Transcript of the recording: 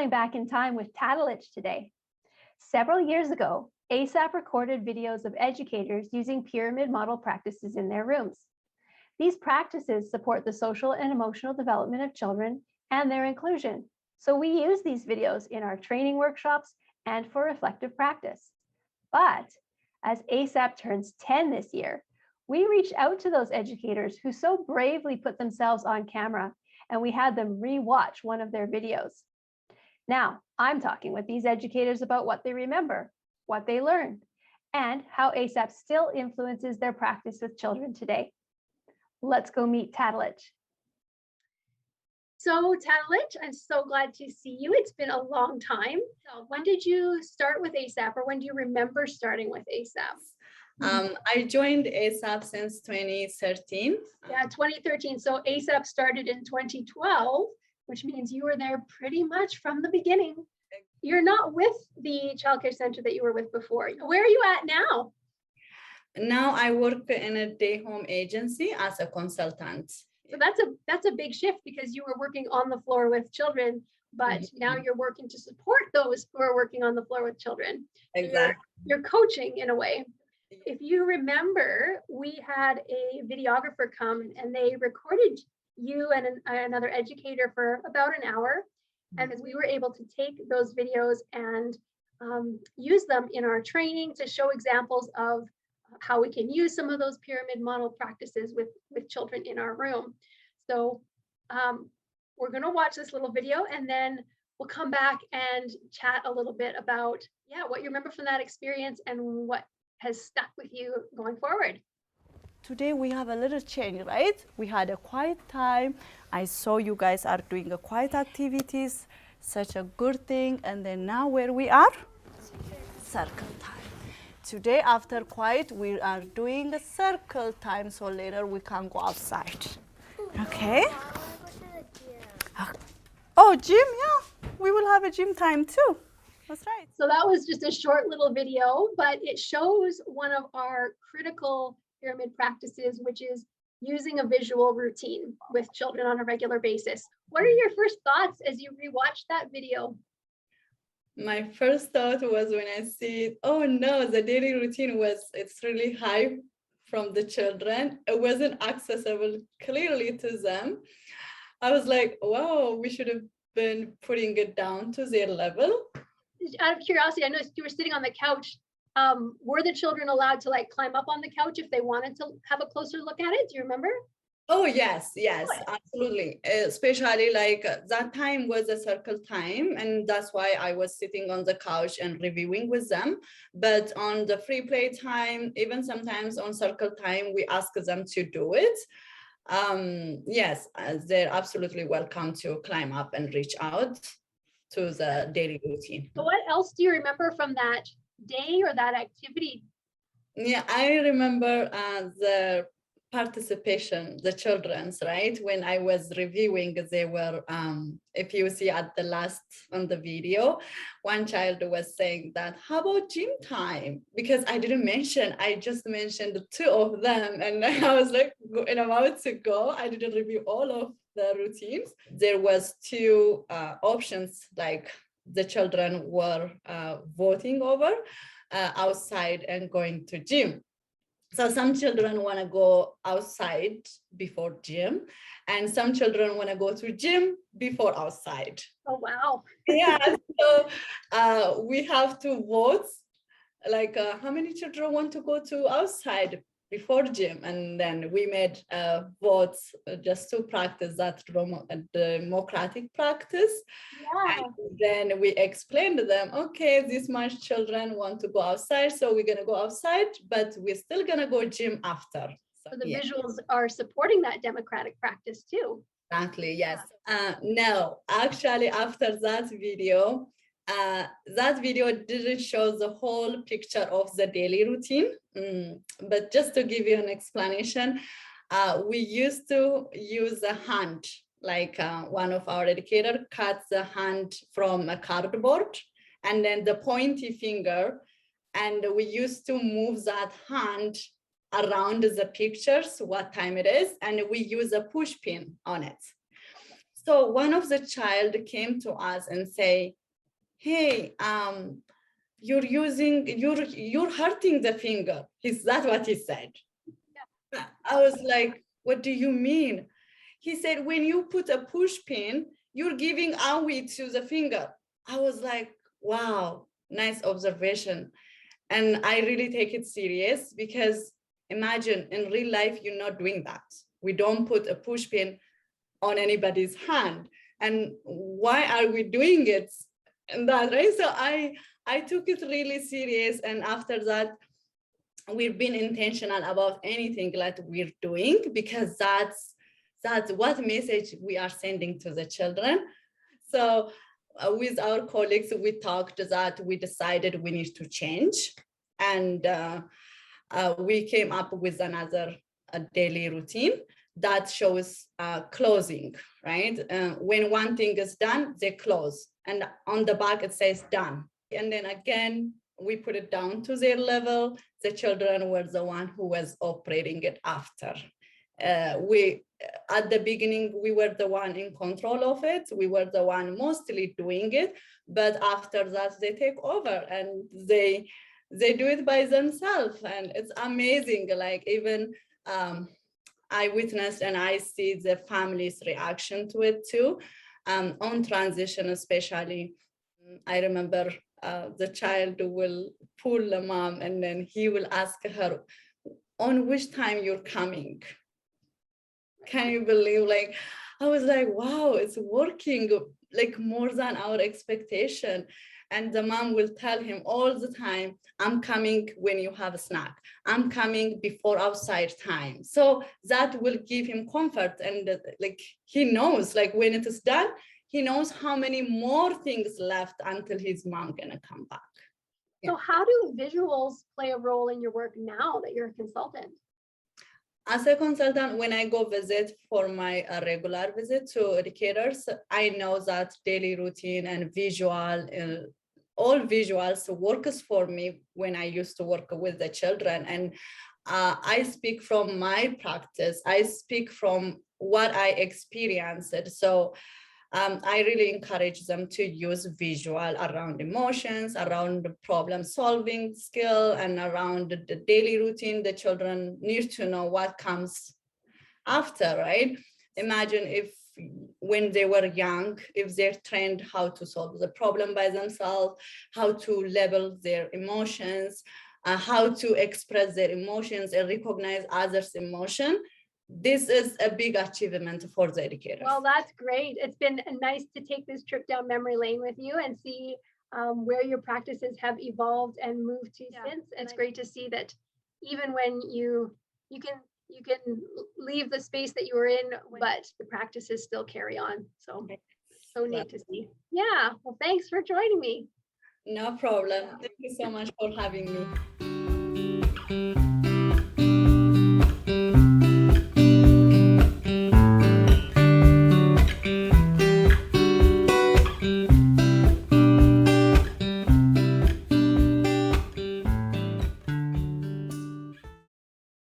going back in time with Tadelech today. Several years ago, ASaP recorded videos of educators using pyramid model practices in their rooms. These practices support the social and emotional development of children and their inclusion. So we use these videos in our training workshops and for reflective practice. But as ASaP turns 10 this year, we reached out to those educators who so bravely put themselves on camera, and we had them re-watch one of their videos. Now, I'm talking with these educators about what they remember, what they learned, and how ASaP still influences their practice with children today. Let's go meet Tadelech. So Tadelech, I'm so glad to see you. It's been a long time. So when did you start with ASaP, or when do you remember starting with ASaP? I joined ASaP since 2013. Yeah, 2013. So ASaP started in 2012, which means you were there pretty much from the beginning. You're not with the childcare center that you were with before. Where are you at now? Now I work in a day home agency as a consultant. So that's a big shift, because you were working on the floor with children, but now you're working to support those who are working on the floor with children. Exactly. You're coaching in a way. If you remember, we had a videographer come and they recorded you and another educator for about an hour. And we were able to take those videos and use them in our training to show examples of how we can use some of those pyramid model practices with children in our room. So we're going to watch this little video, and then we'll come back and chat a little bit about, what you remember from that experience and what has stuck with you going forward. Today we have a little change, right? We had a quiet time. I saw you guys are doing a quiet activities, such a good thing. And then now where we are? Circle time. Today after quiet, we are doing a circle time, so later we can go outside. Okay? Oh, gym, yeah. We will have a gym time too. That's right. So that was just a short little video, but it shows one of our critical pyramid practices, which is using a visual routine with children on a regular basis. What are your first thoughts as you rewatch that video? My first thought was when I see, oh no, the daily routine it's really high from the children. It wasn't accessible clearly to them. I was like, wow, we should have been putting it down to their level. Out of curiosity, I noticed you were sitting on the couch. Were the children allowed to climb up on the couch if they wanted to have a closer look at it? Do you remember? Oh, yes, absolutely. Especially that time was a circle time, and that's why I was sitting on the couch and reviewing with them. But on the free play time, even sometimes on circle time, we ask them to do it. Yes, they're absolutely welcome to climb up and reach out to the daily routine. So what else do you remember from that day or that activity? Yeah, I remember the participation, the children's, right? When I was reviewing, they were, if you see at the last on the video, one child was saying that, how about gym time? Because I didn't mention, I just mentioned two of them. And I was like, about to go, I didn't review all of the routines. There was two options, like the children were voting over outside and going to gym. So some children want to go outside before gym, and some children want to go to gym before outside. Oh, wow. Yeah, so we have to vote, how many children want to go to outside before gym, and then we made votes just to practice that democratic practice. Yeah. And then we explained to them, okay, this much children want to go outside, so we're gonna go outside, but we're still gonna go gym after. So the visuals are supporting that democratic practice too. Exactly, yes. No, actually after that video didn't show the whole picture of the daily routine, but just to give you an explanation, we used to use a hand, one of our educators cuts the hand from a cardboard and then the pointy finger, and we used to move that hand around the pictures, what time it is, and we use a push pin on it. So one of the child came to us and say, hey, you're hurting the finger. Is that what he said? Yeah. I was like, what do you mean? He said, when you put a push pin, you're giving AWI to the finger. I was like, wow, nice observation. And I really take it serious, because imagine in real life, you're not doing that. We don't put a push pin on anybody's hand. And why are we doing it? And that, right? So I took it really serious. And after that, we've been intentional about anything that we're doing, because that's what message we are sending to the children. So with our colleagues, we talked that we decided we need to change. And we came up with another daily routine that shows closing, right? When one thing is done, they close. And on the back, it says done. And then again, we put it down to their level. The children were the one who was operating it after. At the beginning, we were the one in control of it. We were the one mostly doing it. But after that, they take over and they do it by themselves. And it's amazing. Like even I witnessed and I see the family's reaction to it too. On transition, especially, I remember the child will pull the mom and then he will ask her, on which time you're coming? Can you believe? Like, I was like, wow, it's working like more than our expectation. And the mom will tell him all the time, I'm coming when you have a snack. I'm coming before outside time. So that will give him comfort. And like, he knows, like when it is done, he knows how many more things left until his mom gonna come back. So how do visuals play a role in your work now that you're a consultant? As a consultant, when I go visit for my regular visit to educators, I know that daily routine and visual, all visuals works for me when I used to work with the children. And I speak from my practice. I speak from what I experienced. So I really encourage them to use visual around emotions, around the problem solving skill, and around the daily routine. The children need to know what comes after, right? Imagine if when they were young, if they're trained how to solve the problem by themselves, how to label their emotions, how to express their emotions and recognize others' emotion. This is a big achievement for the educators. Well, that's great. It's been nice to take this trip down memory lane with you and see where your practices have evolved and moved to since. It's great to see that even when you can leave the space that you were in, but the practices still carry on. So neat to see. Yeah. Well, thanks for joining me. No problem. Thank you so much for having me.